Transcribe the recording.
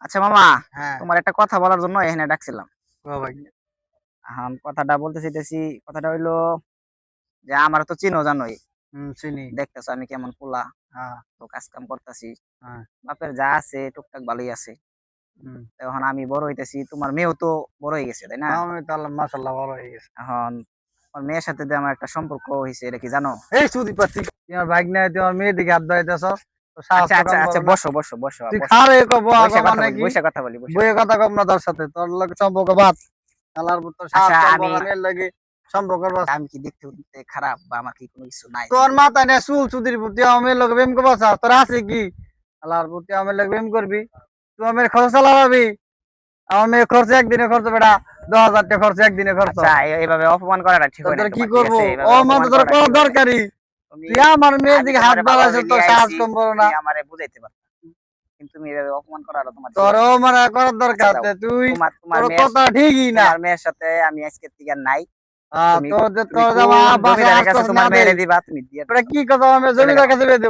আচ্ছা মামা, হ্যাঁ, তোমার একটা কথা বলার জন্য এখানে ডাকছিলাম। ও ভাই। এখন কথাটা বলতে চাইতেছি, কথাটা হইলো যে আমার তো চিনো জানোই, চিনি। দেখতেছো আমি কেমন পোলা, হ্যাঁ, তো কাজ কাম করতেছি। হ্যাঁ, বাপের যা আছে টুকটাক ভালোই আছে। হুম। এখন আমি বড় হইতেছি, তোমার মেয়েও তো বড় হয়ে গেছে তাই না? আমি তো আল্লাহ মাশাআল্লাহ বড় হয়ে গেছে। এখন আমার মেয়ের সাথে যে আমার একটা সম্পর্ক হয়েছে, এটা কি জানো? এই সুদি পাচ্ছি তোমার বাইক নাই, তোমার মেয়ের দিকে হাত ধরাইতেছ, তো সাহস আচ্ছা তো আচ্ছা কম আচ্ছা, বড় না। বসো বসো বসো তুই বসো। খারে কব বসে আগো কথা মানে বলি, কি বসে কথা বলি, বসে বইয়ে কথা কথা বলি। কম না তোর সাথে, তোর লগে সম্পর্ক বাদ। আল্লাহর তোর সাহস আচ্ছা কম আমি, বড় মেয়ের লাগে সম্পর্ক বাদ। আমি কি দেখতে দেখতে খারাপ, বা আমার কি কোনো কিছু নাই? তোর মাথায় না চুল চুদির প্রতি আমার মেয়ের লগে প্রেম করবা চাস? তোর আছে কি? আল্লাহর প্রতি আমার লগে প্রেম করবি? তুই আমার মেয়ের খরচ চালাবি? আমার মেয়ের খরচ একদিনে খরচ বেটা, 10,000 টাকা খরচ একদিনে খরচ। আচ্ছা এইভাবে অপমান করাটা ঠিক হয় না তোর কি তোমার, ঠিক করবো? আছে? ও এইভাবে মানে অপমান তোর করাটা করার ঠিক হয় না। দরকারই। তুমি, তুই আমার মেয়ের আমি দিকে হাত তোমারে বাড়াইছিস, ভালোভাবে তোর নিয়ে সাহস আইছি, কম বড় না। তুমি আমারে বুঝাইতে পারতা, কিন্তু তুমি এভাবে অপমান করাটা তোমার ঠিক হয় তোরও না। মানে করার আচ্ছা দরকার যাও, তে তুই। তোমার তোমার তোর মেয়ের, কথা ঠিকই না। তোমার মেয়ের সাথে আমি আজকের থেকে আর নাই। তুমি, তোর যে তুমি তোর জামা কোন বাসায় জমিদারের কাছে আসতেছ না তোমার দে। মেয়েরে দিবা, তুমি দিয়ে তোরা দাও। কি কথা, আমি চলে জমিদার যাও, কাছে বেঁধে